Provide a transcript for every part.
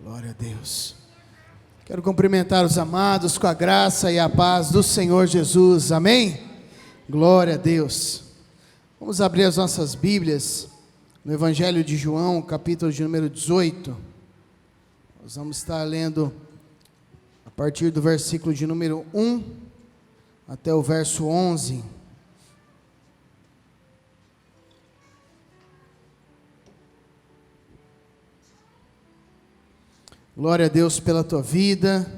Glória a Deus. Quero cumprimentar os amados com a graça e a paz do Senhor Jesus. Amém? Glória a Deus. Vamos abrir as nossas Bíblias no Evangelho de João, capítulo de número 18. Nós vamos estar lendo a partir do versículo de número 1 até o verso 11. Glória a Deus pela tua vida.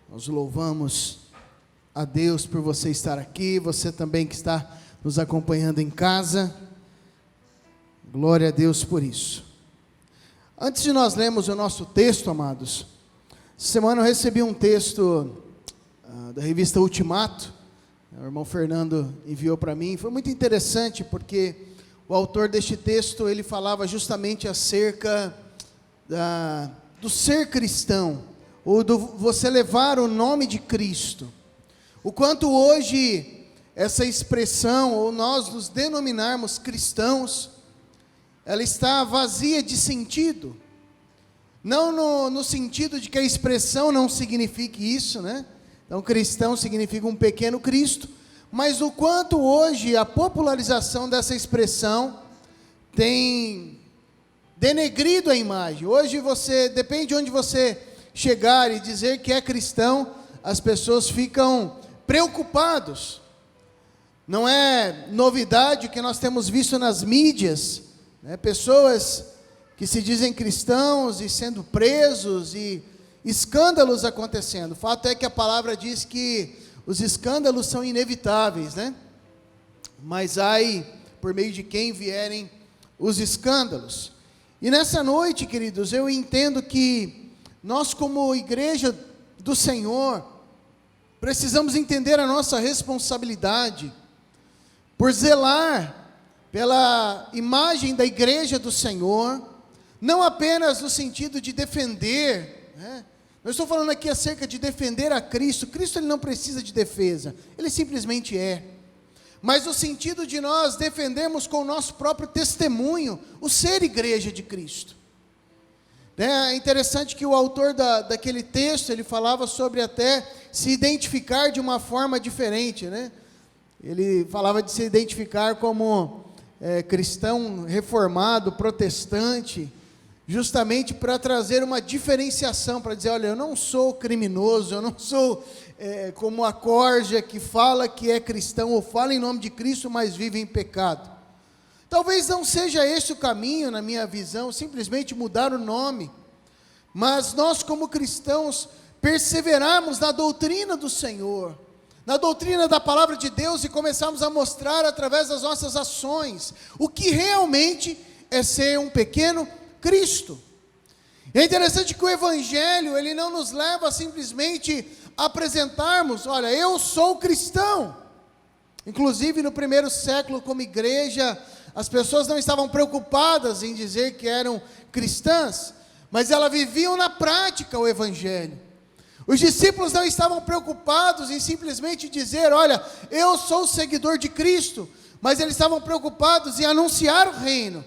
Nós louvamos a Deus por você estar aqui, você também que está nos acompanhando em casa. Glória a Deus por isso. Antes de nós lermos o nosso texto, amados, essa semana eu recebi um texto da revista Ultimato, o irmão Fernando enviou para mim. Foi muito interessante porque o autor deste texto, ele falava justamente acerca do ser cristão, ou do você levar o nome de Cristo. O quanto hoje essa expressão, ou nós nos denominarmos cristãos, ela está vazia de sentido. Não no sentido de que a expressão não signifique isso, né? Então cristão significa um pequeno Cristo, mas o quanto hoje a popularização dessa expressão tem denegrido a imagem. Hoje depende de onde você chegar e dizer que é cristão, as pessoas ficam preocupados. Não é novidade o que nós temos visto nas mídias, né? Pessoas que se dizem cristãos e sendo presos e escândalos acontecendo. O fato é que a palavra diz que os escândalos são inevitáveis, né? Mas ai por meio de quem vierem os escândalos. E nessa noite, queridos, eu entendo que nós, como igreja do Senhor, precisamos entender a nossa responsabilidade por zelar pela imagem da igreja do Senhor, não apenas no sentido de defender, né? Eu estou falando aqui acerca de defender a Cristo. Cristo, ele não precisa de defesa, ele simplesmente é. Mas no sentido de nós defendermos com o nosso próprio testemunho o ser igreja de Cristo. É interessante que o autor daquele texto, ele falava sobre até se identificar de uma forma diferente, né? Ele falava de se identificar como cristão reformado, protestante, justamente para trazer uma diferenciação, para dizer, olha, eu não sou criminoso, eu não sou como a corja que fala que é cristão, ou fala em nome de Cristo, mas vive em pecado. Talvez não seja esse o caminho, na minha visão, simplesmente mudar o nome, mas nós como cristãos, perseverarmos na doutrina do Senhor, na doutrina da palavra de Deus, e começarmos a mostrar através das nossas ações, o que realmente é ser um pequeno Cristo. É interessante que o Evangelho, ele não nos leva a simplesmente apresentarmos, olha, eu sou cristão. Inclusive no primeiro século, como igreja, as pessoas não estavam preocupadas em dizer que eram cristãs, mas elas viviam na prática o Evangelho. Os discípulos não estavam preocupados em simplesmente dizer, olha, eu sou seguidor de Cristo, mas eles estavam preocupados em anunciar o reino,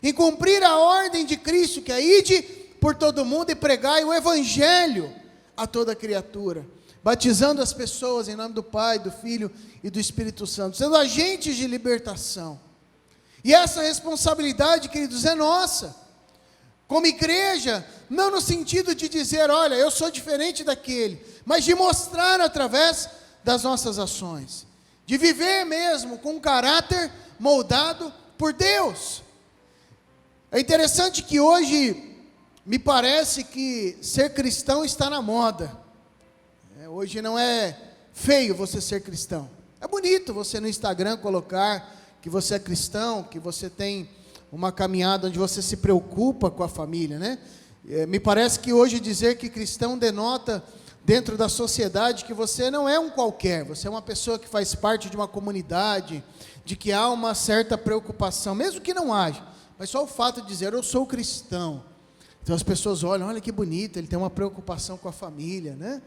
em cumprir a ordem de Cristo, que é ide por todo mundo e pregai o Evangelho a toda criatura, batizando as pessoas em nome do Pai, do Filho e do Espírito Santo, sendo agentes de libertação. E essa responsabilidade, queridos, é nossa, como igreja, não no sentido de dizer, olha, eu sou diferente daquele, mas de mostrar através das nossas ações, de viver mesmo com um caráter moldado por Deus. É interessante que hoje, me parece que ser cristão está na moda. Hoje não é feio você ser cristão. É bonito você no Instagram colocar que você é cristão, que você tem uma caminhada onde você se preocupa com a família, né? Me parece que hoje dizer que cristão denota dentro da sociedade que você não é um qualquer, você é uma pessoa que faz parte de uma comunidade, de que há uma certa preocupação, mesmo que não haja, mas só o fato de dizer, eu sou cristão. Então as pessoas olham, olha que bonito, ele tem uma preocupação com a família, né?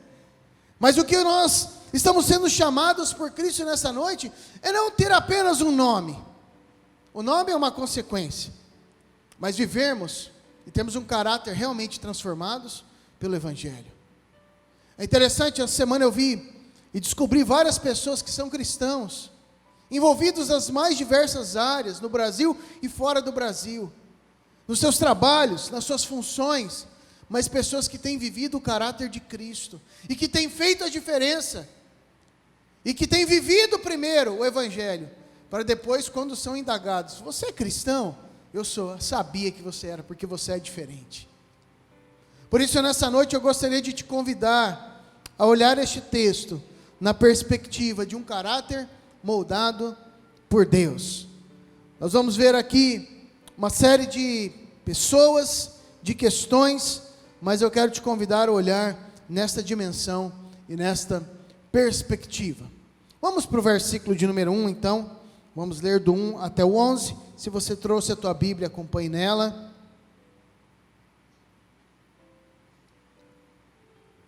Mas o que nós estamos sendo chamados por Cristo nessa noite, é não ter apenas um nome. O nome é uma consequência, mas vivermos e temos um caráter realmente transformados pelo Evangelho. É interessante, essa semana eu vi e descobri várias pessoas que são cristãos, envolvidos nas mais diversas áreas, no Brasil e fora do Brasil, nos seus trabalhos, nas suas funções, mas pessoas que têm vivido o caráter de Cristo, e que têm feito a diferença, e que têm vivido primeiro o Evangelho, para depois, quando são indagados, você é cristão? Eu sou, sabia que você era, porque você é diferente. Por isso, nessa noite, eu gostaria de te convidar a olhar este texto, na perspectiva de um caráter moldado por Deus. Nós vamos ver aqui uma série de pessoas, de questões, mas eu quero te convidar a olhar nesta dimensão e nesta perspectiva. Vamos para o versículo de número 1, então. Vamos ler do 1 até o 11. Se você trouxe a tua Bíblia, acompanhe nela.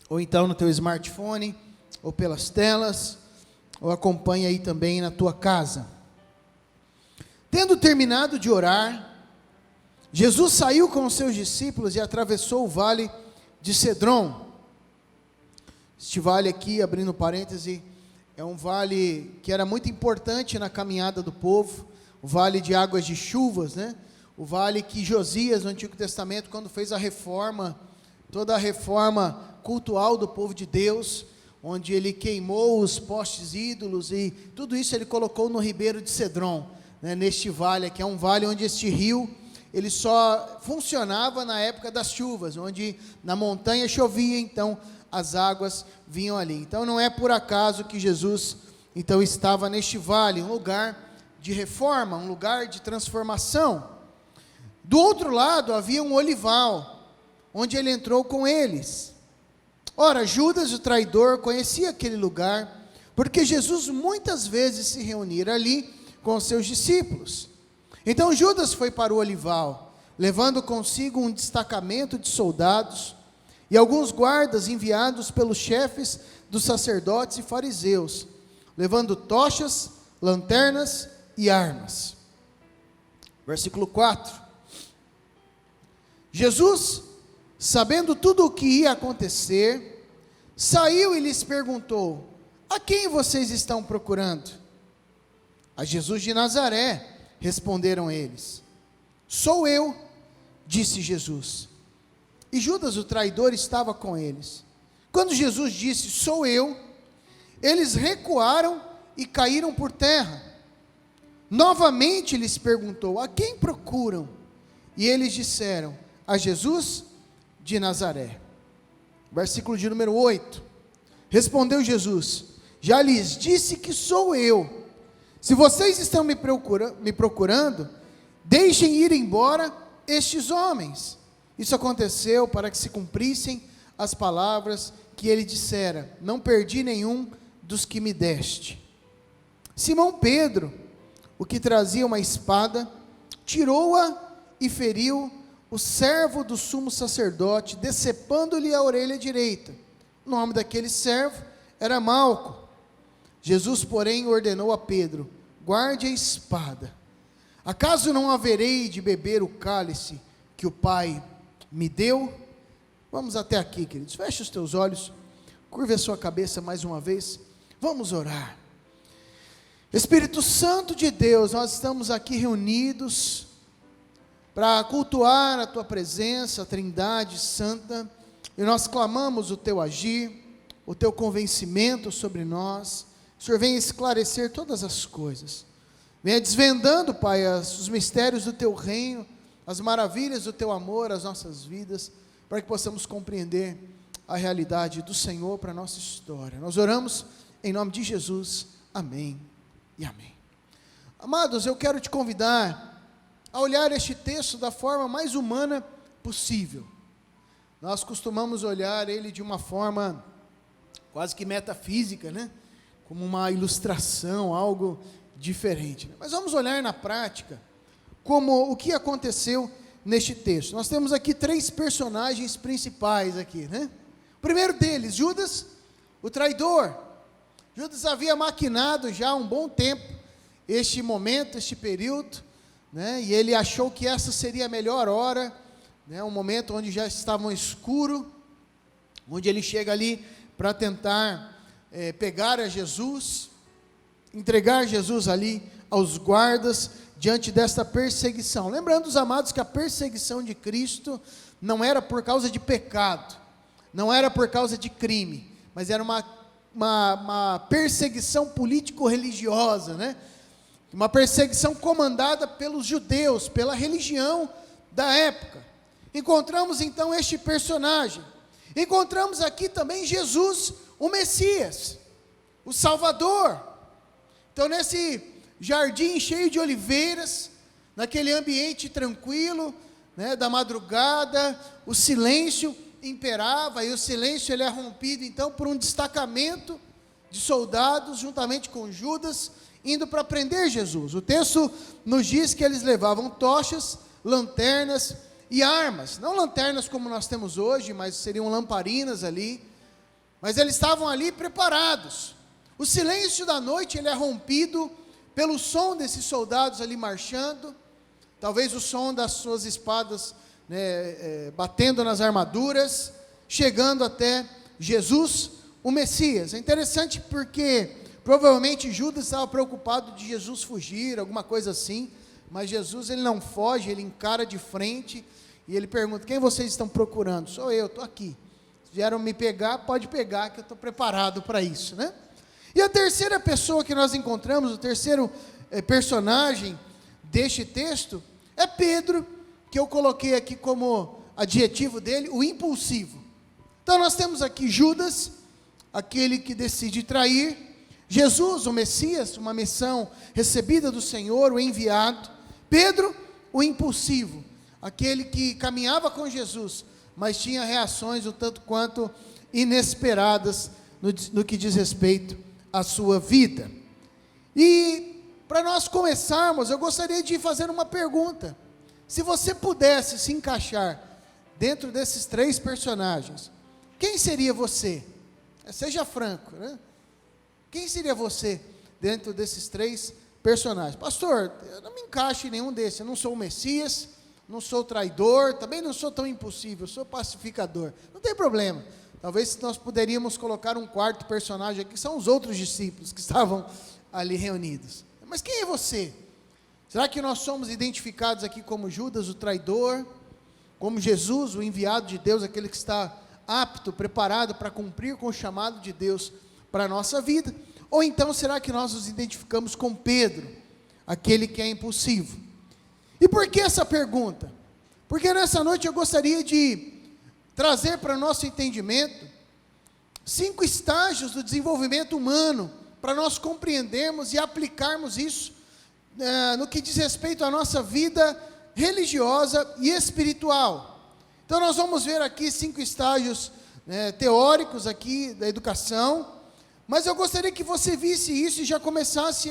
Ou então no teu smartphone, ou pelas telas, ou acompanhe aí também na tua casa. Tendo terminado de orar, Jesus saiu com os seus discípulos e atravessou o vale de Cedron. Este vale aqui, abrindo parêntese, é um vale que era muito importante na caminhada do povo, o vale de águas de chuvas, né? O vale que Josias, no Antigo Testamento, quando fez a reforma, toda a reforma cultual do povo de Deus, onde ele queimou os postes ídolos e tudo isso ele colocou no ribeiro de Cedron, né, neste vale aqui, é um vale onde este rio, ele só funcionava na época das chuvas, onde na montanha chovia, então as águas vinham ali. Então não é por acaso que Jesus então estava neste vale, um lugar de reforma, um lugar de transformação. Do outro lado havia um olival, onde ele entrou com eles. Ora, Judas, o traidor, conhecia aquele lugar, porque Jesus muitas vezes se reunira ali com os seus discípulos. Então Judas foi para o olival, levando consigo um destacamento de soldados e alguns guardas enviados pelos chefes dos sacerdotes e fariseus, levando tochas, lanternas e armas. Versículo 4. Jesus, sabendo tudo o que ia acontecer, saiu e lhes perguntou: a quem vocês estão procurando? A Jesus de Nazaré, responderam eles. Sou eu, disse Jesus. E Judas, o traidor, estava com eles. Quando Jesus disse, sou eu, eles recuaram e caíram por terra. Novamente lhes perguntou, a quem procuram? E eles disseram, a Jesus de Nazaré. Versículo de número 8. Respondeu Jesus, já lhes disse que sou eu. Se vocês estão me procurando, deixem ir embora estes homens. Isso aconteceu para que se cumprissem as palavras que ele dissera, não perdi nenhum dos que me deste. Simão Pedro, o que trazia uma espada, tirou-a e feriu o servo do sumo sacerdote, decepando-lhe a orelha direita. O nome daquele servo era Malco. Jesus, porém, ordenou a Pedro, guarde a espada. Acaso não haverei de beber o cálice que o Pai me deu? Vamos até aqui, queridos. Feche os teus olhos, curve a sua cabeça mais uma vez. Vamos orar. Espírito Santo de Deus, nós estamos aqui reunidos para cultuar a Tua presença, a Trindade Santa, e nós clamamos o Teu agir, o Teu convencimento sobre nós. O Senhor venha esclarecer todas as coisas, venha desvendando, Pai, os mistérios do Teu reino, as maravilhas do Teu amor às nossas vidas, para que possamos compreender a realidade do Senhor para a nossa história. Nós oramos em nome de Jesus, amém e amém. Amados, eu quero te convidar a olhar este texto da forma mais humana possível. Nós costumamos olhar ele de uma forma quase que metafísica, né? Como uma ilustração, algo diferente. Mas vamos olhar na prática como o que aconteceu neste texto. Nós temos aqui 3 personagens principais aqui, né? O primeiro deles, Judas, o traidor. Judas havia maquinado já há um bom tempo este momento, este período, né? E ele achou que essa seria a melhor hora né, um momento onde já estavam escuro, onde ele chega ali para tentar pegar a Jesus, entregar Jesus ali aos guardas, diante desta perseguição. Lembrando, os amados, que a perseguição de Cristo não era por causa de pecado, não era por causa de crime, mas era uma perseguição político-religiosa, né? Uma perseguição comandada pelos judeus, pela religião da época. Encontramos então este personagem, encontramos aqui também Jesus, o Messias, o Salvador. Então, nesse jardim cheio de oliveiras, naquele ambiente tranquilo, né, da madrugada, o silêncio imperava, e o silêncio ele é rompido então por um destacamento de soldados, juntamente com Judas, indo para prender Jesus. O texto nos diz que eles levavam tochas, lanternas e armas, não lanternas como nós temos hoje, mas seriam lamparinas ali, mas eles estavam ali preparados. O silêncio da noite ele é rompido pelo som desses soldados ali marchando, talvez o som das suas espadas, né, batendo nas armaduras, chegando até Jesus, o Messias. É interessante porque provavelmente Judas estava preocupado de Jesus fugir, alguma coisa assim, mas Jesus ele não foge, ele encara de frente, e ele pergunta: quem vocês estão procurando? Sou eu, estou aqui. Se vieram me pegar, pode pegar, que eu estou preparado para isso, né? E a terceira pessoa que nós encontramos, o terceiro personagem deste texto, é Pedro, que eu coloquei aqui como adjetivo dele, o impulsivo. Então nós temos aqui Judas, aquele que decide trair, Jesus, o Messias, uma missão recebida do Senhor, o enviado, Pedro, o impulsivo, aquele que caminhava com Jesus, mas tinha reações um tanto quanto inesperadas no que diz respeito à sua vida. E para nós começarmos, eu gostaria de fazer uma pergunta: se você pudesse se encaixar dentro desses três personagens, quem seria você? Seja franco, né? Quem seria você dentro desses três personagens? Pastor, eu não me encaixo em nenhum desses. Eu não sou o Messias, não sou traidor, também não sou tão impossível, sou pacificador. Não tem problema. Talvez nós poderíamos colocar um quarto personagem aqui, que são os outros discípulos que estavam ali reunidos. Mas quem é você? Será que nós somos identificados aqui como Judas, o traidor, como Jesus, o enviado de Deus, aquele que está apto, preparado para cumprir com o chamado de Deus para a nossa vida? Ou então será que nós nos identificamos com Pedro, aquele que é impulsivo? E por que essa pergunta? Porque nessa noite eu gostaria de trazer para o nosso entendimento 5 estágios do desenvolvimento humano, para nós compreendermos e aplicarmos isso no que diz respeito à nossa vida religiosa e espiritual. Então nós vamos ver aqui 5 estágios teóricos aqui da educação, mas eu gostaria que você visse isso e já começasse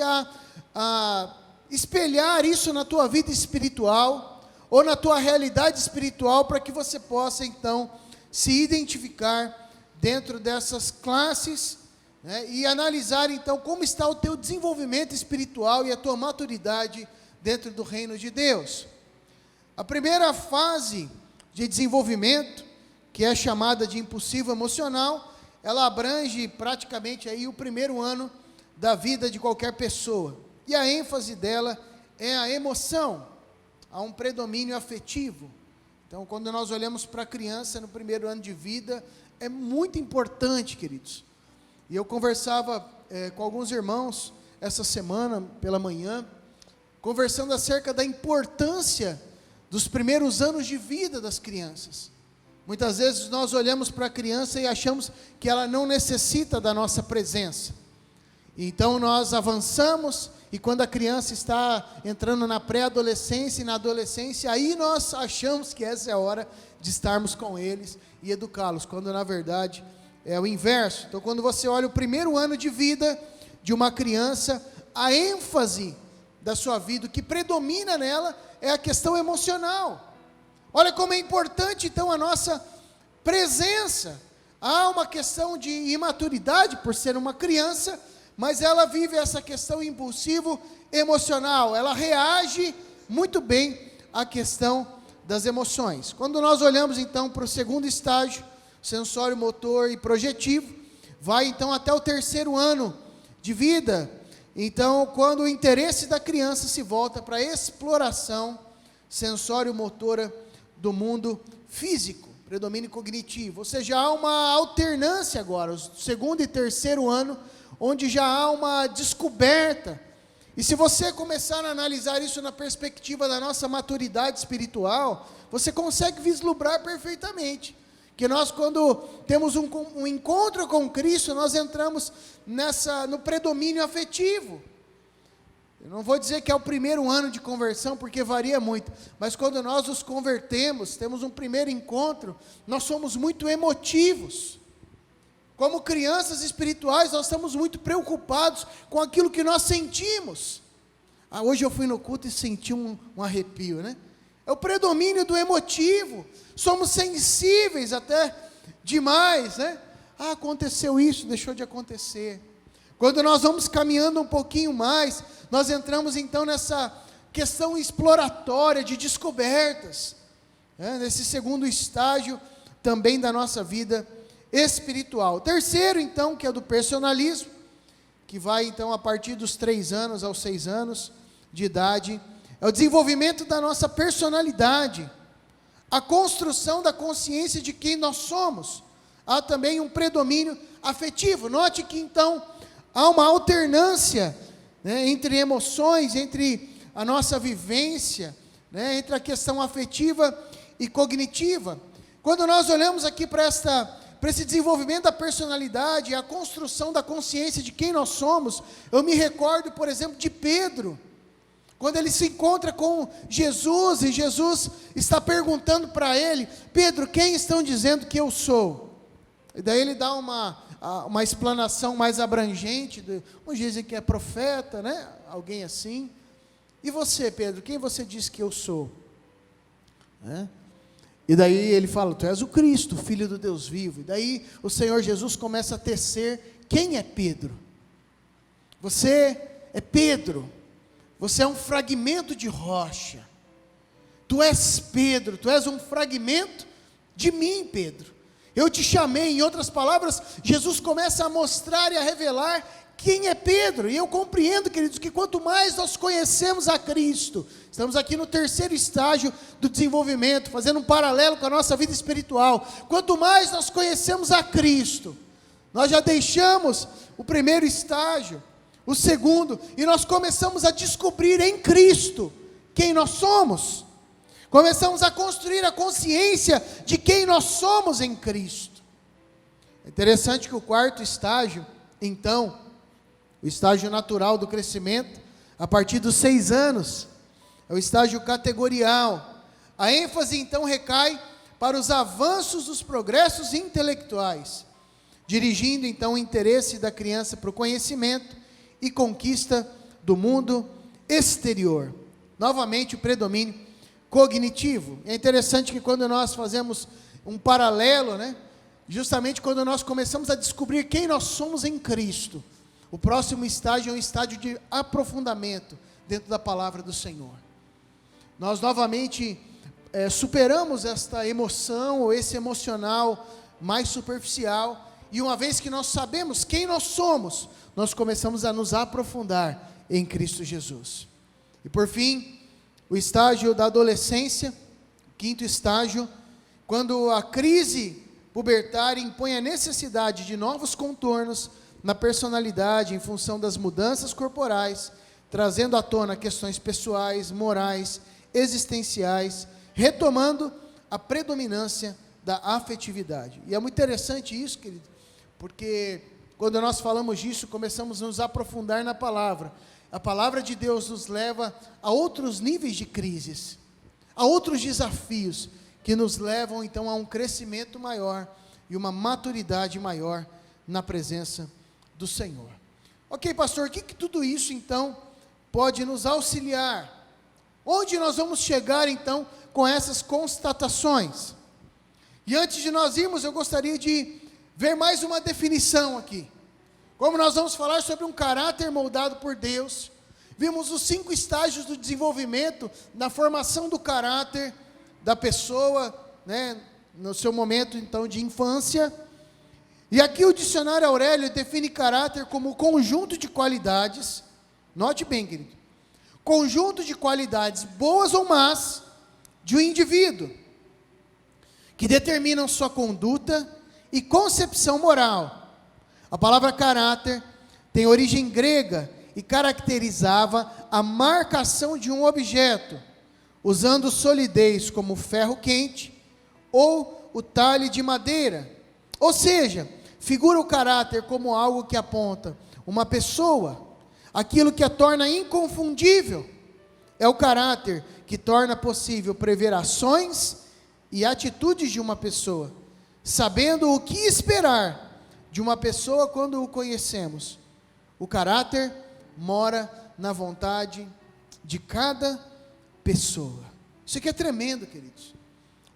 a espelhar isso na tua vida espiritual, ou na tua realidade espiritual, para que você possa então se identificar dentro dessas classes, né, e analisar então como está o teu desenvolvimento espiritual e a tua maturidade dentro do reino de Deus. A primeira fase de desenvolvimento, que é chamada de impulsivo emocional, ela abrange praticamente aí o primeiro ano da vida de qualquer pessoa, e a ênfase dela é a emoção, há um predomínio afetivo. Então quando nós olhamos para a criança no primeiro ano de vida, é muito importante, queridos. E eu conversava com alguns irmãos essa semana pela manhã, conversando acerca da importância dos primeiros anos de vida das crianças. Muitas vezes nós olhamos para a criança e achamos que ela não necessita da nossa presença. Então nós avançamos, e quando a criança está entrando na pré-adolescência e na adolescência, aí nós achamos que essa é a hora de estarmos com eles e educá-los, quando na verdade é o inverso. Então quando você olha o primeiro ano de vida de uma criança, a ênfase da sua vida, o que predomina nela é a questão emocional. Olha como é importante então a nossa presença. Há uma questão de imaturidade por ser uma criança, mas ela vive essa questão impulsivo emocional, ela reage muito bem à questão das emoções. Quando nós olhamos então para o segundo estágio, sensório, motor e projetivo, vai então até o terceiro ano de vida. Então, quando o interesse da criança se volta para a exploração sensório-motora do mundo físico, predomínio cognitivo, ou seja, há uma alternância agora, o segundo e terceiro ano, onde já há uma descoberta. E se você começar a analisar isso na perspectiva da nossa maturidade espiritual, você consegue vislumbrar perfeitamente que nós, quando temos um encontro com Cristo, nós entramos no predomínio afetivo. Eu não vou dizer que é o primeiro ano de conversão, porque varia muito, mas quando nós nos convertemos, temos um primeiro encontro, nós somos muito emotivos. Como crianças espirituais, nós estamos muito preocupados com aquilo que nós sentimos. Hoje eu fui no culto e senti um arrepio, né? É o predomínio do emotivo. Somos sensíveis até demais, né? Aconteceu isso, deixou de acontecer. Quando nós vamos caminhando um pouquinho mais, nós entramos então nessa questão exploratória de descobertas, nesse segundo estágio também da nossa vida espiritual. Terceiro então, que é do personalismo, que vai então a partir dos 3 anos aos 6 anos de idade, é o desenvolvimento da nossa personalidade, a construção da consciência de quem nós somos. Há também um predomínio afetivo. Note que então há uma alternância, né, entre emoções, entre a nossa vivência, né, entre a questão afetiva e cognitiva. Quando nós olhamos aqui para esse desenvolvimento da personalidade, a construção da consciência de quem nós somos, eu me recordo, por exemplo, de Pedro, quando ele se encontra com Jesus, e Jesus está perguntando para ele: Pedro, quem estão dizendo que eu sou? E daí ele dá uma explanação mais abrangente, uns dizem que é profeta, né? Alguém assim. E você, Pedro, quem você diz que eu sou? E daí ele fala: tu és o Cristo, Filho do Deus vivo. E daí o Senhor Jesus começa a tecer: quem é Pedro? Você é Pedro. Você é um fragmento de rocha. Tu és Pedro, tu és um fragmento de mim, Pedro. Eu te chamei. Em outras palavras, Jesus começa a mostrar e a revelar quem é Pedro. E eu compreendo, queridos, que quanto mais nós conhecemos a Cristo, estamos aqui no terceiro estágio do desenvolvimento, fazendo um paralelo com a nossa vida espiritual. Quanto mais nós conhecemos a Cristo, nós já deixamos o primeiro estágio, o segundo, e nós começamos a descobrir em Cristo quem nós somos. Começamos a construir a consciência de quem nós somos em Cristo. É interessante que o quarto estágio, então, o estágio natural do crescimento, a partir dos 6 anos, é o estágio categorial. A ênfase então recai para os avanços dos progressos intelectuais, dirigindo então o interesse da criança para o conhecimento e conquista do mundo exterior. Novamente o predomínio cognitivo. É interessante que quando nós fazemos um paralelo, né, justamente quando nós começamos a descobrir quem nós somos em Cristo, o próximo estágio é um estágio de aprofundamento dentro da palavra do Senhor. Nós novamente superamos esta emoção, ou esse emocional mais superficial, e uma vez que nós sabemos quem nós somos, nós começamos a nos aprofundar em Cristo Jesus. E por fim, o estágio da adolescência, quinto estágio, quando a crise pubertária impõe a necessidade de novos contornos na personalidade em função das mudanças corporais, trazendo à tona questões pessoais, morais, existenciais, retomando a predominância da afetividade. E é muito interessante isso, querido, porque quando nós falamos disso, começamos a nos aprofundar na palavra. A palavra de Deus nos leva a outros níveis de crises, a outros desafios, que nos levam então a um crescimento maior e uma maturidade maior na presença do Senhor. Ok, pastor, o que tudo isso então pode nos auxiliar? Onde nós vamos chegar então com essas constatações? E antes de nós irmos, eu gostaria de ver mais uma definição aqui. Como nós vamos falar sobre um caráter moldado por Deus, vimos os 5 estágios do desenvolvimento, na formação do caráter da pessoa, né, no seu momento então de infância. E aqui o dicionário Aurélio define caráter como conjunto de qualidades, note bem, querido, conjunto de qualidades boas ou más de um indivíduo, que determinam sua conduta e concepção moral. A palavra caráter tem origem grega e caracterizava a marcação de um objeto, usando solidez como ferro quente ou o talhe de madeira. Ou seja, figura o caráter como algo que aponta uma pessoa, aquilo que a torna inconfundível. É o caráter que torna possível prever ações e atitudes de uma pessoa, sabendo o que esperar de uma pessoa quando o conhecemos. O caráter mora na vontade de cada pessoa. Isso aqui é tremendo, queridos.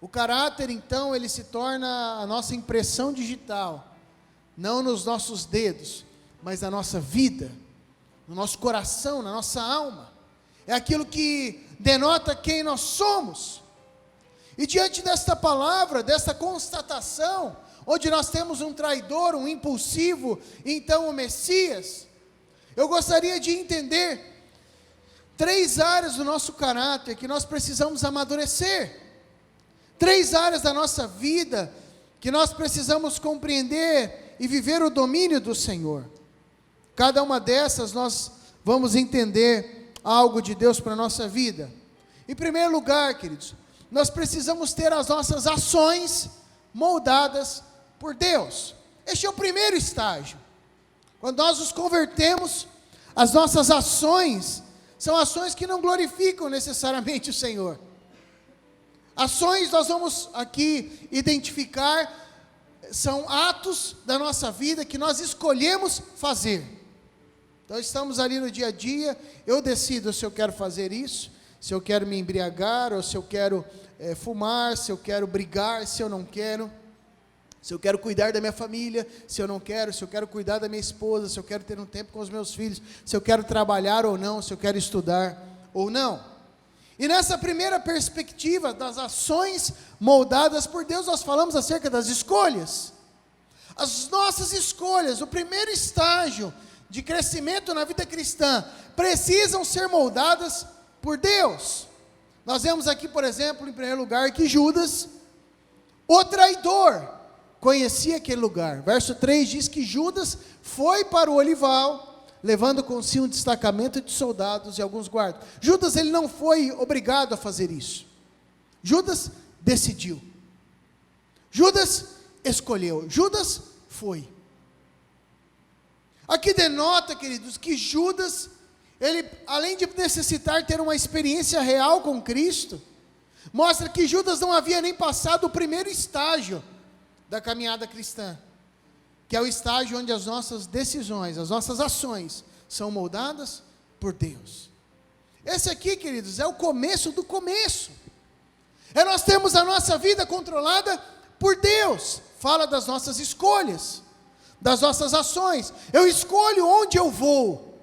O caráter, então, ele se torna a nossa impressão digital, não nos nossos dedos, mas na nossa vida, no nosso coração, na nossa alma. É aquilo que denota quem nós somos. E diante desta palavra, desta constatação, onde nós temos um traidor, um impulsivo, então o Messias, eu gostaria de entender 3 áreas do nosso caráter que nós precisamos amadurecer. 3 áreas da nossa vida que nós precisamos compreender e viver o domínio do Senhor. Cada uma dessas nós vamos entender algo de Deus para a nossa vida. Em primeiro lugar, queridos, nós precisamos ter as nossas ações moldadas por Deus. Este é o primeiro estágio. Quando nós nos convertemos, as nossas ações são ações que não glorificam necessariamente o Senhor. Ações, nós vamos aqui identificar, são atos da nossa vida que nós escolhemos fazer. Então estamos ali no dia a dia, eu decido se eu quero fazer isso, se eu quero me embriagar, ou se eu quero fumar, se eu quero brigar, se eu não quero, se eu quero cuidar da minha família, se eu não quero, se eu quero cuidar da minha esposa, se eu quero ter um tempo com os meus filhos, se eu quero trabalhar ou não, se eu quero estudar ou não. E nessa primeira perspectiva das ações moldadas por Deus, nós falamos acerca das escolhas. As nossas escolhas, o primeiro estágio de crescimento na vida cristã, precisam ser moldadas por Deus. Nós vemos aqui, por exemplo, em primeiro lugar, que Judas, o traidor, conhecia aquele lugar. Verso 3 diz que Judas foi para o olival, levando consigo um destacamento de soldados e alguns guardas. Judas, ele não foi obrigado a fazer isso. Judas decidiu. Judas escolheu. Judas foi. Aqui denota, queridos, que Judas, ele, além de necessitar ter uma experiência real com Cristo, mostra que Judas não havia nem passado o primeiro estágio da caminhada cristã, que é o estágio onde as nossas decisões, as nossas ações são moldadas por Deus. Esse aqui, queridos, é o começo do começo. Nós temos a nossa vida controlada por Deus. Fala das nossas escolhas, das nossas ações. Eu escolho onde eu vou,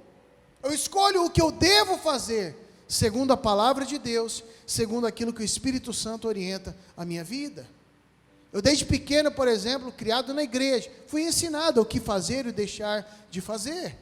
eu escolho o que eu devo fazer, segundo a palavra de Deus, segundo aquilo que o Espírito Santo orienta a minha vida. Eu desde pequeno, por exemplo, criado na igreja, fui ensinado o que fazer e deixar de fazer.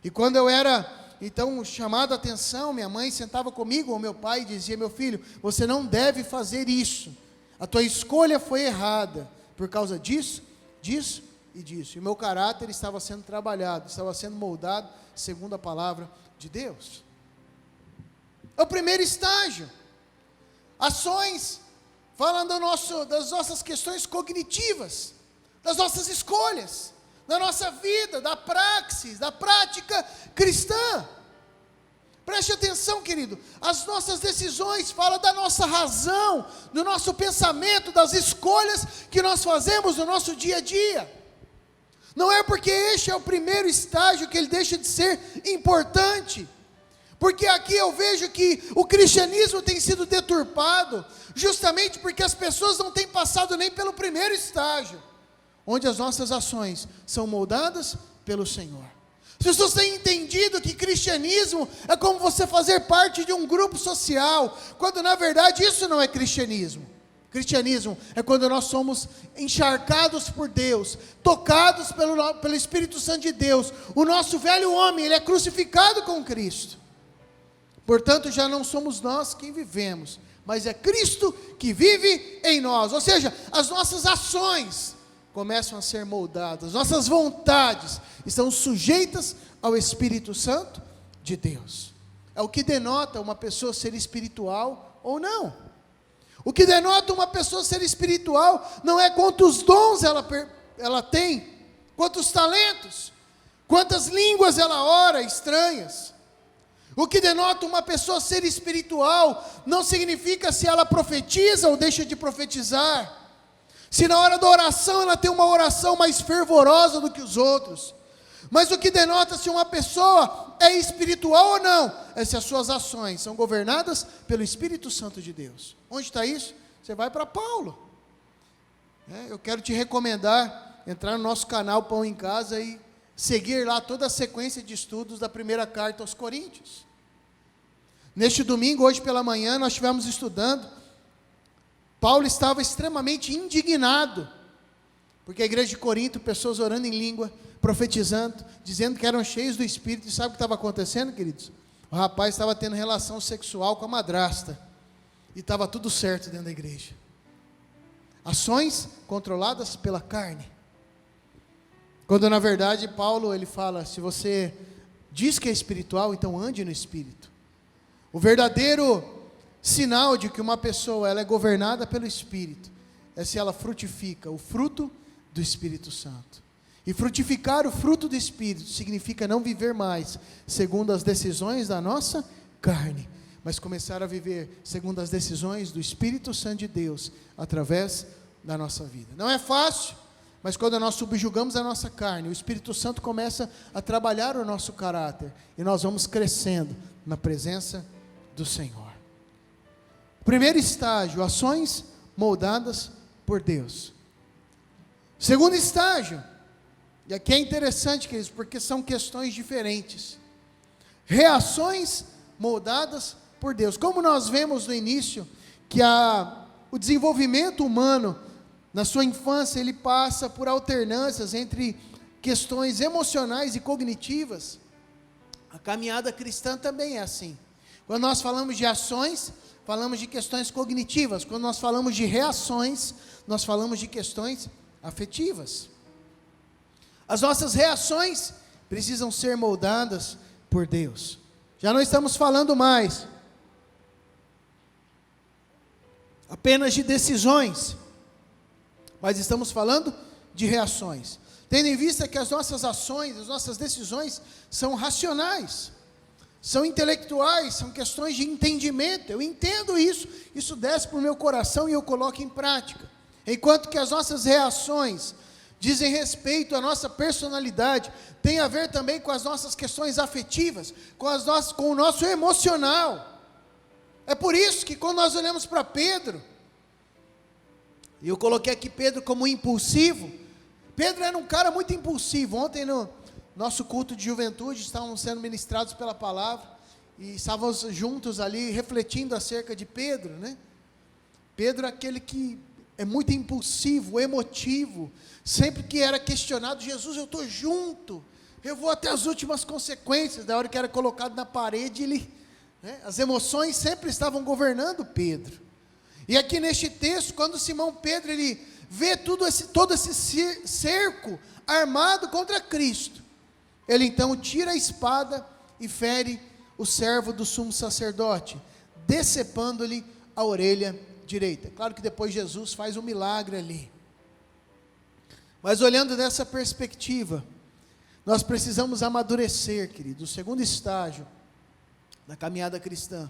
E quando eu era, então, chamado a atenção, minha mãe sentava comigo, ou meu pai dizia: meu filho, você não deve fazer isso. A tua escolha foi errada, por causa disso, disso e disso. E o meu caráter estava sendo trabalhado, estava sendo moldado, segundo a palavra de Deus. É o primeiro estágio. Ações falando das nossas questões cognitivas, das nossas escolhas, da nossa vida, da praxis, da prática cristã. Preste atenção, querido, as nossas decisões falam da nossa razão, do nosso pensamento, das escolhas que nós fazemos no nosso dia a dia. Não é porque este é o primeiro estágio que ele deixa de ser importante. Porque aqui eu vejo que o cristianismo tem sido deturpado, justamente porque as pessoas não têm passado nem pelo primeiro estágio, onde as nossas ações são moldadas pelo Senhor. As pessoas têm entendido que cristianismo é como você fazer parte de um grupo social, quando na verdade isso não é cristianismo. Cristianismo é quando nós somos encharcados por Deus, tocados pelo Espírito Santo de Deus. O nosso velho homem, ele é crucificado com Cristo. Portanto, já não somos nós quem vivemos, mas é Cristo que vive em nós. Ou seja, as nossas ações começam a ser moldadas, nossas vontades estão sujeitas ao Espírito Santo de Deus. É o que denota uma pessoa ser espiritual ou não. O que denota uma pessoa ser espiritual não é quantos dons ela tem, quantos talentos, quantas línguas ela ora estranhas. O que denota uma pessoa ser espiritual não significa se ela profetiza ou deixa de profetizar, se na hora da oração ela tem uma oração mais fervorosa do que os outros. Mas o que denota se uma pessoa é espiritual ou não, é se as suas ações são governadas pelo Espírito Santo de Deus. Onde está isso? Você vai para Paulo. Eu quero te recomendar entrar no nosso canal Pão em Casa e seguir lá toda a sequência de estudos da primeira carta aos Coríntios. Neste domingo, hoje pela manhã, nós estivemos estudando. Paulo estava extremamente indignado, porque a igreja de Corinto, pessoas orando em língua, profetizando, dizendo que eram cheios do Espírito. E sabe o que estava acontecendo, queridos? O rapaz estava tendo relação sexual com a madrasta, e estava tudo certo dentro da igreja. Ações controladas pela carne. Quando na verdade Paulo ele fala, se você diz que é espiritual, então ande no Espírito. O verdadeiro sinal de que uma pessoa ela é governada pelo Espírito é se ela frutifica o fruto do Espírito Santo. E frutificar o fruto do Espírito significa não viver mais segundo as decisões da nossa carne, mas começar a viver segundo as decisões do Espírito Santo de Deus através da nossa vida. Não é fácil, mas quando nós subjugamos a nossa carne, o Espírito Santo começa a trabalhar o nosso caráter e nós vamos crescendo na presença do Senhor. Primeiro estágio, ações moldadas por Deus. Segundo estágio, e aqui é interessante, queridos, porque são questões diferentes. Reações moldadas por Deus. Como nós vemos no início, que o desenvolvimento humano, na sua infância, ele passa por alternâncias entre questões emocionais e cognitivas. A caminhada cristã também é assim. Quando nós falamos de ações, falamos de questões cognitivas. Quando nós falamos de reações, nós falamos de questões afetivas. As nossas reações precisam ser moldadas por Deus. Já não estamos falando mais apenas de decisões, mas estamos falando de reações. Tendo em vista que as nossas ações, as nossas decisões são racionais, são intelectuais, são questões de entendimento. Eu entendo isso desce para o meu coração e eu coloco em prática. Enquanto que as nossas reações dizem respeito à nossa personalidade, tem a ver também com as nossas questões afetivas, com o nosso emocional. É por isso que quando nós olhamos para Pedro, e eu coloquei aqui Pedro como impulsivo, Pedro era um cara muito impulsivo. Ontem no nosso culto de juventude, estávamos sendo ministrados pela palavra, e estávamos juntos ali, refletindo acerca de Pedro, né? Pedro é aquele que é muito impulsivo, emotivo. Sempre que era questionado, Jesus, eu estou junto, eu vou até as últimas consequências. Da hora que era colocado na parede, as emoções sempre estavam governando Pedro. E aqui neste texto, quando Simão Pedro ele vê todo esse cerco armado contra Cristo, ele então tira a espada e fere o servo do sumo sacerdote, decepando-lhe a orelha direita. Claro que depois Jesus faz um milagre ali. Mas olhando dessa perspectiva, nós precisamos amadurecer, querido. O segundo estágio da caminhada cristã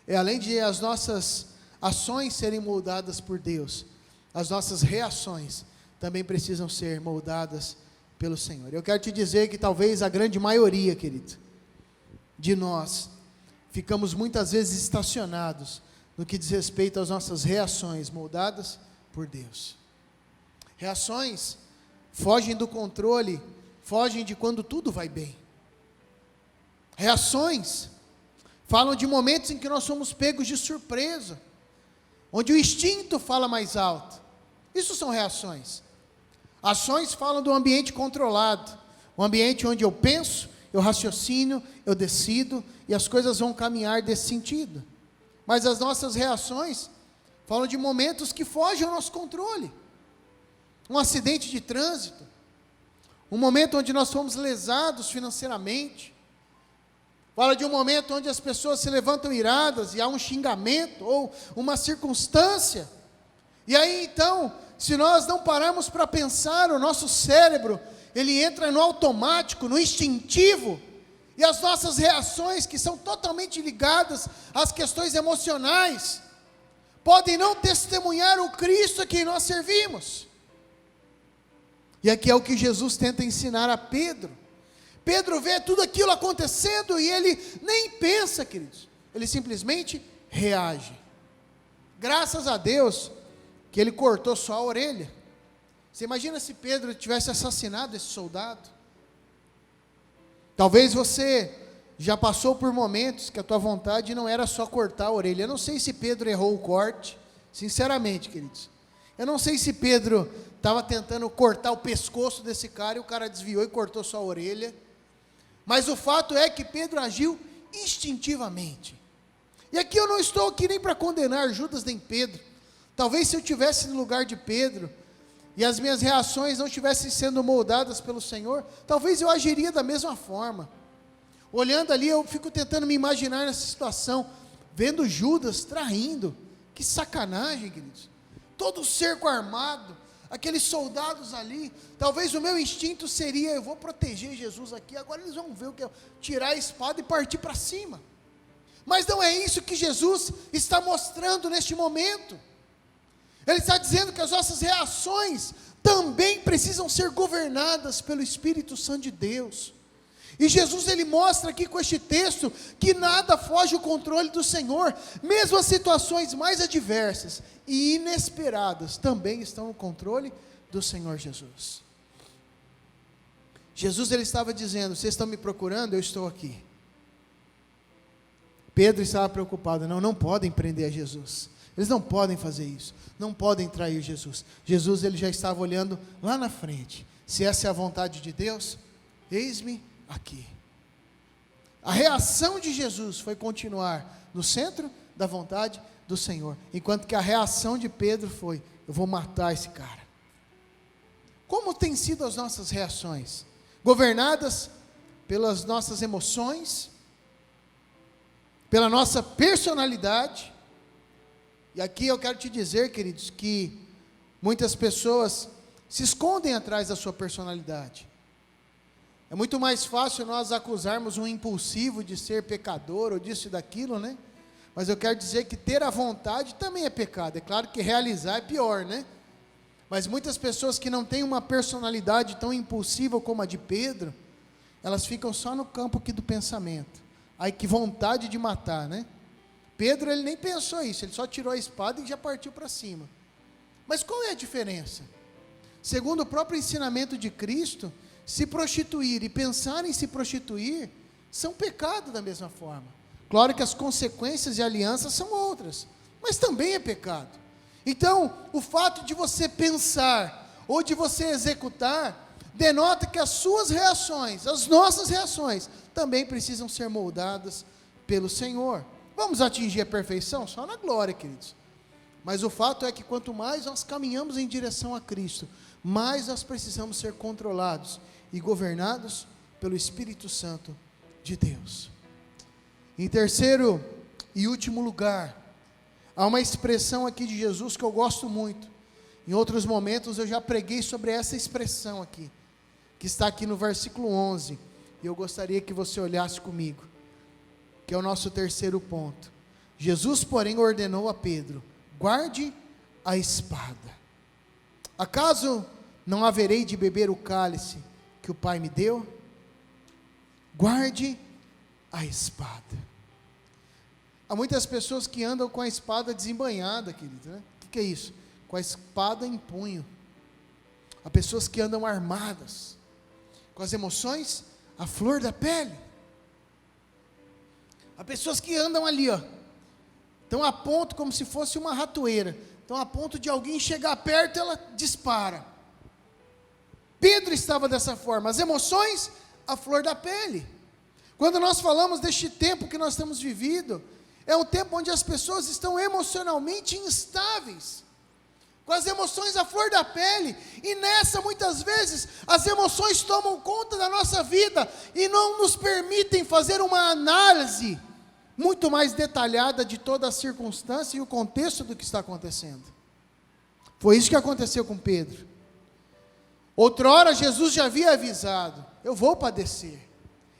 é, além de as nossas ações serem moldadas por Deus, as nossas reações também precisam ser moldadas pelo Senhor. Eu quero te dizer que talvez a grande maioria, querido, de nós, ficamos muitas vezes estacionados no que diz respeito às nossas reações moldadas por Deus. Reações fogem do controle, fogem de quando tudo vai bem. Reações falam de momentos em que nós somos pegos de surpresa, onde o instinto fala mais alto. Isso são reações. Ações falam do ambiente controlado, um ambiente onde eu penso, eu raciocino, eu decido, e as coisas vão caminhar desse sentido. Mas as nossas reações falam de momentos que fogem ao nosso controle. Um acidente de trânsito, um momento onde nós fomos lesados financeiramente, fala de um momento onde as pessoas se levantam iradas e há um xingamento ou uma circunstância. E aí então, se nós não pararmos para pensar, o nosso cérebro, ele entra no automático, no instintivo, e as nossas reações, que são totalmente ligadas às questões emocionais, podem não testemunhar o Cristo a quem nós servimos. E aqui é o que Jesus tenta ensinar a Pedro. Pedro vê tudo aquilo acontecendo e ele nem pensa, queridos, ele simplesmente reage. Graças a Deus que ele cortou só a orelha. Você imagina se Pedro tivesse assassinado esse soldado? Talvez você já passou por momentos que a tua vontade não era só cortar a orelha. Eu não sei se Pedro errou o corte, sinceramente, queridos. Eu não sei se Pedro estava tentando cortar o pescoço desse cara e o cara desviou e cortou só a orelha. Mas o fato é que Pedro agiu instintivamente. E aqui eu não estou aqui nem para condenar Judas nem Pedro. Talvez se eu estivesse no lugar de Pedro e as minhas reações não estivessem sendo moldadas pelo Senhor, talvez eu agiria da mesma forma. Olhando ali, eu fico tentando me imaginar nessa situação, vendo Judas traindo. Que sacanagem, queridos. Todo o cerco armado, aqueles soldados ali. Talvez o meu instinto seria: eu vou proteger Jesus aqui, agora eles vão ver o que é, tirar a espada e partir para cima. Mas não é isso que Jesus está mostrando neste momento. Ele está dizendo que as nossas reações também precisam ser governadas pelo Espírito Santo de Deus. E Jesus, ele mostra aqui com este texto que nada foge ao controle do Senhor, mesmo as situações mais adversas e inesperadas também estão no controle do Senhor Jesus. Jesus, ele estava dizendo: vocês estão me procurando, eu estou aqui. Pedro estava preocupado: não podem prender a Jesus, eles não podem fazer isso, não podem trair Jesus. Jesus, ele já estava olhando lá na frente: se essa é a vontade de Deus, eis-me aqui. A reação de Jesus foi continuar no centro da vontade do Senhor, enquanto que a reação de Pedro foi: eu vou matar esse cara. Como têm sido as nossas reações? Governadas pelas nossas emoções, pela nossa personalidade. E aqui eu quero te dizer, queridos, que muitas pessoas se escondem atrás da sua personalidade. É muito mais fácil nós acusarmos um impulsivo de ser pecador ou disso e daquilo, né? Mas eu quero dizer que ter a vontade também é pecado. É claro que realizar é pior, né? Mas muitas pessoas que não têm uma personalidade tão impulsiva como a de Pedro, elas ficam só no campo aqui do pensamento. Ai, que vontade de matar, né? Pedro, ele nem pensou isso, ele só tirou a espada e já partiu para cima. Mas qual é a diferença? Segundo o próprio ensinamento de Cristo, se prostituir e pensar em se prostituir são pecado da mesma forma. Claro que as consequências e alianças são outras, mas também é pecado. Então, o fato de você pensar ou de você executar denota que as suas reações, as nossas reações, também precisam ser moldadas pelo Senhor. Vamos atingir a perfeição? Só na glória, queridos. Mas o fato é que quanto mais nós caminhamos em direção a Cristo, mais nós precisamos ser controlados e governados pelo Espírito Santo de Deus. Em terceiro e último lugar, há uma expressão aqui de Jesus que eu gosto muito. Em outros momentos eu já preguei sobre essa expressão aqui, que está aqui no versículo 11, e eu gostaria que você olhasse comigo, que é o nosso terceiro ponto. Jesus, porém, ordenou a Pedro: guarde a espada. Acaso não haverei de beber o cálice que o Pai me deu? Guarde a espada. Há muitas pessoas que andam com a espada desembainhada, querido, né? O que é isso? Com a espada em punho. Há pessoas que andam armadas, com as emoções à flor da pele. Há pessoas que andam ali, estão a ponto como se fosse uma ratoeira, estão a ponto de alguém chegar perto, ela dispara. Pedro estava dessa forma, as emoções à flor da pele. Quando nós falamos deste tempo que nós temos vivido, é um tempo onde as pessoas estão emocionalmente instáveis, com as emoções à flor da pele, e nessa muitas vezes as emoções tomam conta da nossa vida, e não nos permitem fazer uma análise muito mais detalhada de toda a circunstância e o contexto do que está acontecendo. Foi isso que aconteceu com Pedro. Outrora Jesus já havia avisado: eu vou padecer,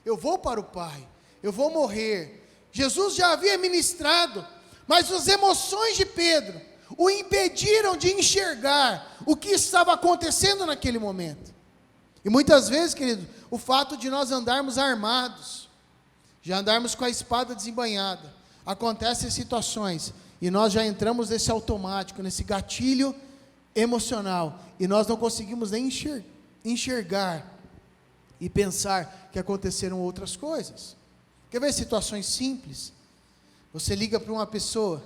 eu vou para o Pai, eu vou morrer. Jesus já havia ministrado, mas as emoções de Pedro o impediram de enxergar o que estava acontecendo naquele momento. E muitas vezes, querido, o fato de nós andarmos armados, já andarmos com a espada desembainhada, acontecem situações, e nós já entramos nesse automático, nesse gatilho emocional, e nós não conseguimos nem enxergar e pensar que aconteceram outras coisas. Quer ver situações simples? Você liga para uma pessoa,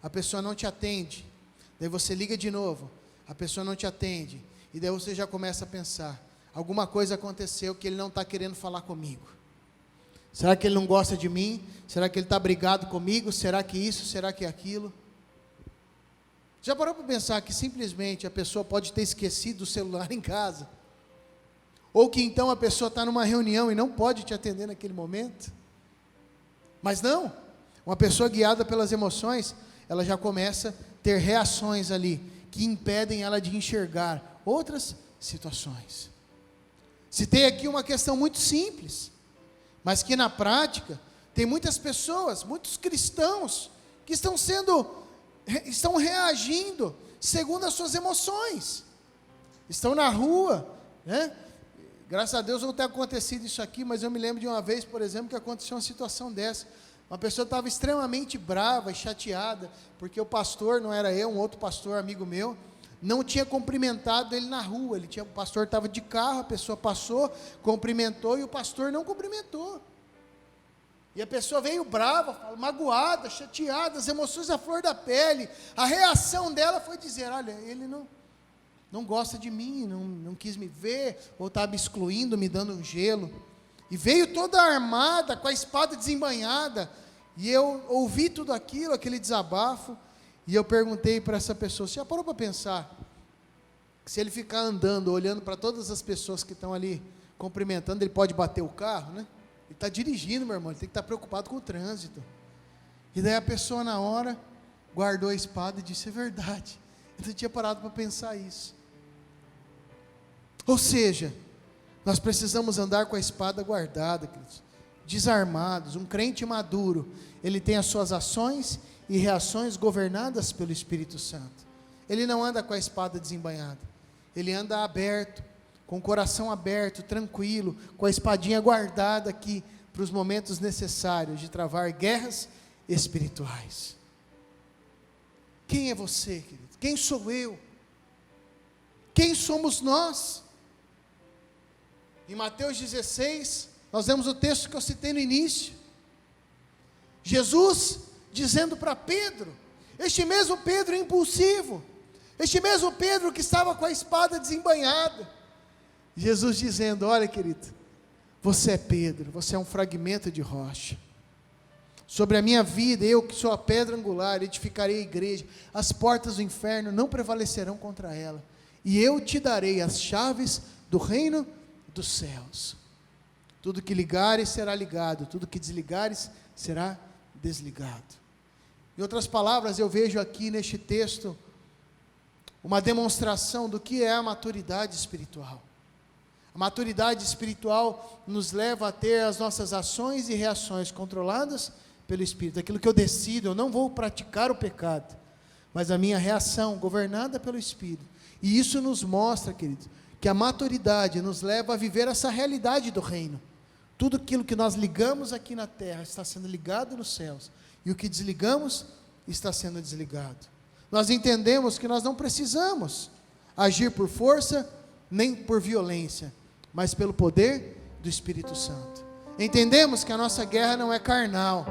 a pessoa não te atende, daí você liga de novo, a pessoa não te atende, e daí você já começa a pensar: alguma coisa aconteceu que ele não está querendo falar comigo. Será que ele não gosta de mim? Será que ele está brigado comigo? Será que isso? Será que aquilo? Já parou para pensar que simplesmente a pessoa pode ter esquecido o celular em casa? Ou que então a pessoa está numa reunião e não pode te atender naquele momento? Mas não, uma pessoa guiada pelas emoções, ela já começa a ter reações ali, que impedem ela de enxergar outras situações. Citei aqui uma questão muito simples, mas que na prática, tem muitas pessoas, muitos cristãos, que estão reagindo segundo as suas emoções, estão na rua, né? Graças a Deus não tem acontecido isso aqui, mas eu me lembro de uma vez, por exemplo, que aconteceu uma situação dessa. Uma pessoa estava extremamente brava e chateada, porque o pastor, não era eu, um outro pastor amigo meu, não tinha cumprimentado ele na rua. O pastor estava de carro, a pessoa passou, cumprimentou, e o pastor não cumprimentou. E a pessoa veio brava, magoada, chateada, as emoções à flor da pele. A reação dela foi dizer: olha, ele não gosta de mim, não quis me ver, ou está me excluindo, me dando um gelo. E veio toda armada, com a espada desembainhada, e eu ouvi tudo aquilo, aquele desabafo, e eu perguntei para essa pessoa: você já parou para pensar, que se ele ficar andando, olhando para todas as pessoas que estão ali, cumprimentando, ele pode bater o carro, né? Ele está dirigindo, meu irmão, ele tem que estar preocupado com o trânsito. E daí a pessoa na hora, guardou a espada e disse: é verdade, eu não tinha parado para pensar isso. Ou seja, nós precisamos andar com a espada guardada, queridos, desarmados. Um crente maduro, ele tem as suas ações e reações governadas pelo Espírito Santo. Ele não anda com a espada desembainhada, ele anda aberto, com o coração aberto, tranquilo, com a espadinha guardada aqui, para os momentos necessários de travar guerras espirituais. Quem é você, querido? Quem sou eu? Quem somos nós? Em Mateus 16, nós vemos o texto que eu citei no início. Jesus dizendo para Pedro, este mesmo Pedro impulsivo, este mesmo Pedro que estava com a espada desembainhada, Jesus dizendo: olha, querido, você é Pedro, você é um fragmento de rocha. Sobre a minha vida, eu que sou a pedra angular, edificarei a igreja, as portas do inferno não prevalecerão contra ela, e eu te darei as chaves do reino dos céus. Tudo que ligares será ligado, tudo que desligares será desligado. Em outras palavras, eu vejo aqui neste texto uma demonstração do que é a maturidade espiritual. A maturidade espiritual nos leva a ter as nossas ações e reações controladas pelo Espírito. Aquilo que eu decido, eu não vou praticar o pecado, mas a minha reação governada pelo Espírito. E isso nos mostra, queridos, que a maturidade nos leva a viver essa realidade do reino. Tudo aquilo que nós ligamos aqui na terra está sendo ligado nos céus, e o que desligamos está sendo desligado. Nós entendemos que nós não precisamos agir por força, nem por violência, mas pelo poder do Espírito Santo. Entendemos que a nossa guerra não é carnal,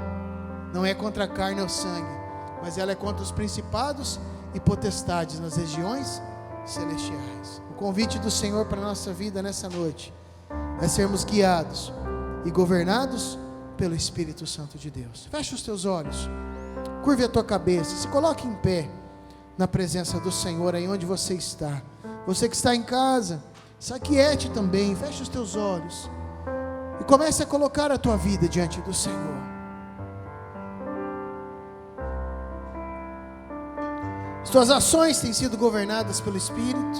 não é contra a carne ou sangue, mas ela é contra os principados e potestades nas regiões celestiais. O convite do Senhor para a nossa vida nessa noite é sermos guiados e governados pelo Espírito Santo de Deus. Feche os teus olhos, curve a tua cabeça, se coloque em pé na presença do Senhor aí onde você está. Você que está em casa, se aquiete também, feche os teus olhos e comece a colocar a tua vida diante do Senhor. As tuas ações têm sido governadas pelo Espírito?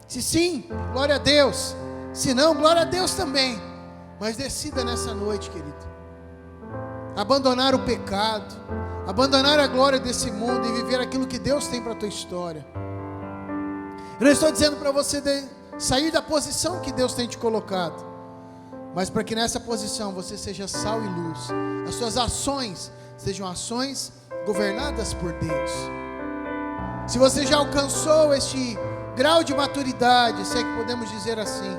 Se sim, glória a Deus. Se não, glória a Deus também. Mas decida nessa noite, querido, abandonar o pecado, abandonar a glória desse mundo e viver aquilo que Deus tem para a tua história. Eu não estou dizendo para você sair da posição que Deus tem te colocado, mas para que nessa posição você seja sal e luz, as suas ações sejam ações governadas por Deus. Se você já alcançou este grau de maturidade, se é que podemos dizer assim,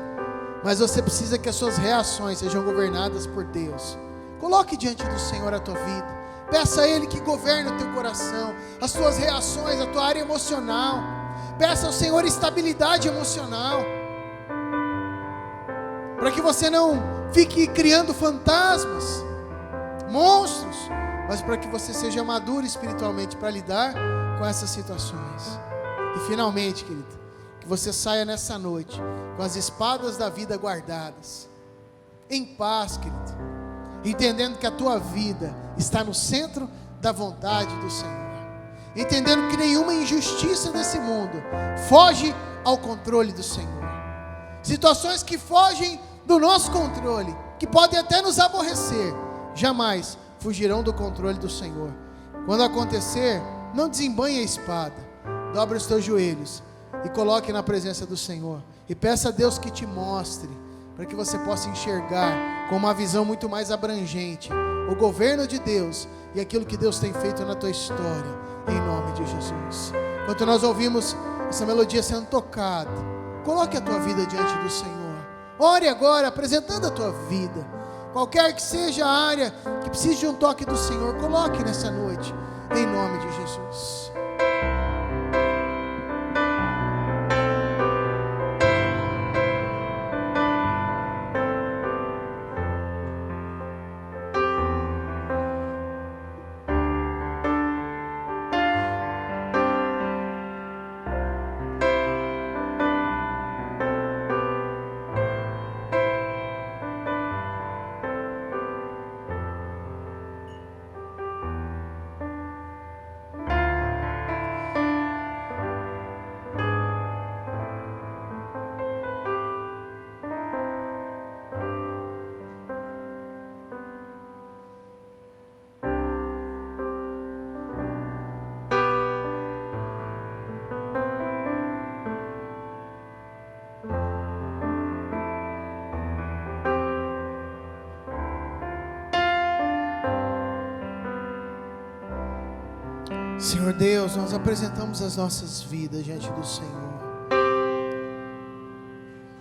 mas você precisa que as suas reações sejam governadas por Deus. Coloque diante do Senhor a tua vida, peça a Ele que governe o teu coração, as tuas reações, a tua área emocional. Peça ao Senhor estabilidade emocional, para que você não fique criando fantasmas, monstros, mas para que você seja maduro espiritualmente para lidar com essas situações. E finalmente, querido, que você saia nessa noite com as espadas da vida guardadas, em paz, querido, entendendo que a tua vida está no centro da vontade do Senhor, entendendo que nenhuma injustiça desse mundo foge ao controle do Senhor. Situações que fogem do nosso controle, que podem até nos aborrecer, jamais fugirão do controle do Senhor. Quando acontecer, não desembanhe a espada, dobre os teus joelhos e coloque na presença do Senhor, e peça a Deus que te mostre, para que você possa enxergar com uma visão muito mais abrangente o governo de Deus e aquilo que Deus tem feito na tua história, em nome de Jesus. Enquanto nós ouvimos essa melodia sendo tocada, coloque a tua vida diante do Senhor, ore agora apresentando a tua vida, qualquer que seja a área que precise de um toque do Senhor, coloque nessa noite, em nome de Jesus. Senhor Deus, nós apresentamos as nossas vidas diante do Senhor.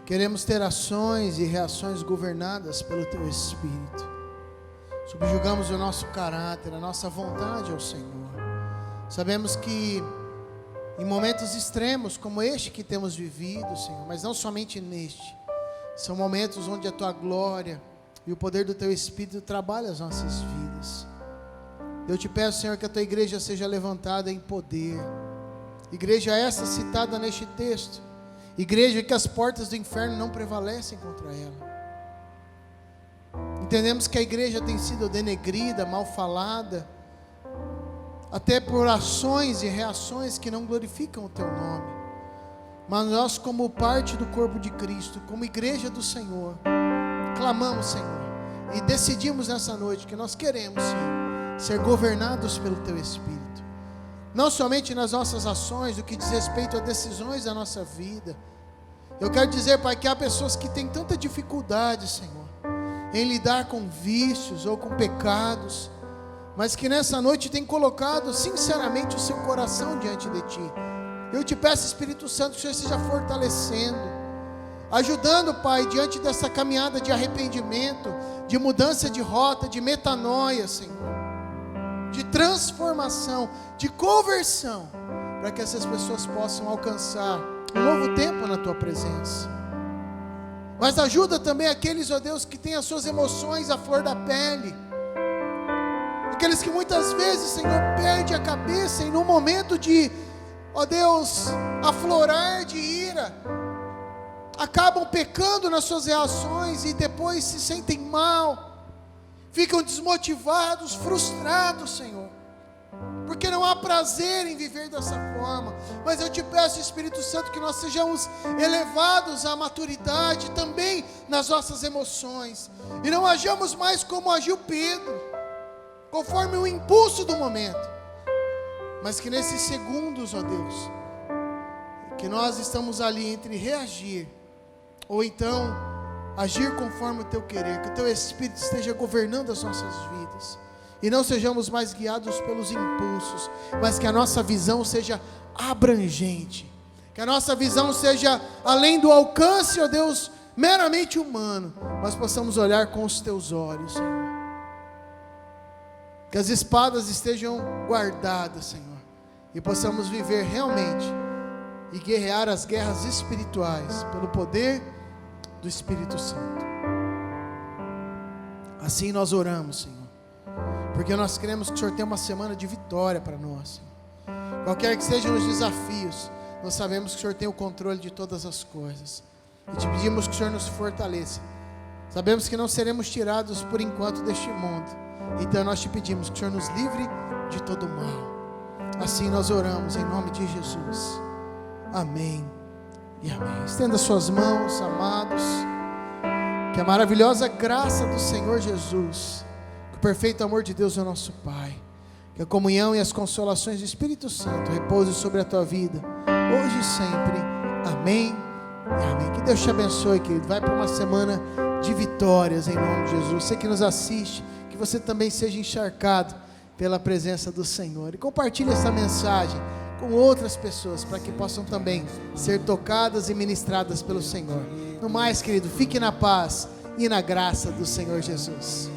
Queremos ter ações e reações governadas pelo Teu Espírito. Subjugamos o nosso caráter, a nossa vontade ao Senhor. Sabemos que em momentos extremos como este que temos vivido, Senhor, mas não somente neste, são momentos onde a Tua glória e o poder do Teu Espírito trabalham as nossas vidas. Eu te peço, Senhor, que a Tua igreja seja levantada em poder. Igreja essa citada neste texto. Igreja que as portas do inferno não prevalecem contra ela. Entendemos que a igreja tem sido denegrida, mal falada, até por ações e reações que não glorificam o Teu nome. Mas nós, como parte do corpo de Cristo, como igreja do Senhor, clamamos, Senhor, e decidimos nessa noite que nós queremos, Senhor, ser governados pelo Teu Espírito, não somente nas nossas ações, no que diz respeito a decisões da nossa vida. Eu quero dizer, Pai, que há pessoas que têm tanta dificuldade, Senhor, em lidar com vícios ou com pecados, mas que nessa noite têm colocado sinceramente o seu coração diante de Ti. Eu te peço, Espírito Santo, que o Senhor esteja fortalecendo ajudando, Pai, diante dessa caminhada de arrependimento, de mudança de rota, de metanoia, Senhor, de transformação, de conversão, para que essas pessoas possam alcançar um novo tempo na Tua presença. Mas ajuda também aqueles, ó Deus, que têm as suas emoções à flor da pele, aqueles que muitas vezes, Senhor, perdem a cabeça e num momento de, ó Deus, aflorar de ira, acabam pecando nas suas reações e depois se sentem mal, ficam desmotivados, frustrados, Senhor, porque não há prazer em viver dessa forma. Mas eu te peço, Espírito Santo, que nós sejamos elevados à maturidade também nas nossas emoções, e não hajamos mais como agiu Pedro, conforme o impulso do momento, mas que nesses segundos, ó Deus, que nós estamos ali entre reagir, ou então agir conforme o Teu querer, que o Teu Espírito esteja governando as nossas vidas, e não sejamos mais guiados pelos impulsos, mas que a nossa visão seja abrangente, que a nossa visão seja além do alcance, ó Deus, meramente humano, mas possamos olhar com os Teus olhos, Senhor, que as espadas estejam guardadas, Senhor, e possamos viver realmente e guerrear as guerras espirituais pelo poder do Espírito Santo. Assim nós oramos, Senhor, porque nós queremos que o Senhor tenha uma semana de vitória para nós, Senhor. Qualquer que sejam os desafios, nós sabemos que o Senhor tem o controle de todas as coisas, e te pedimos que o Senhor nos fortaleça. Sabemos que não seremos tirados por enquanto deste mundo, então nós te pedimos que o Senhor nos livre de todo mal. Assim nós oramos em nome de Jesus. Amém e amém. Estenda suas mãos, amados. Que a maravilhosa graça do Senhor Jesus, que o perfeito amor de Deus, o nosso Pai, que a comunhão e as consolações do Espírito Santo repousem sobre a tua vida, hoje e sempre. Amém e amém. Que Deus te abençoe, querido. Vai para uma semana de vitórias em nome de Jesus. Você que nos assiste, que você também seja encharcado pela presença do Senhor. E compartilhe essa mensagem com outras pessoas, para que possam também ser tocadas e ministradas pelo Senhor. No mais, querido, fique na paz e na graça do Senhor Jesus.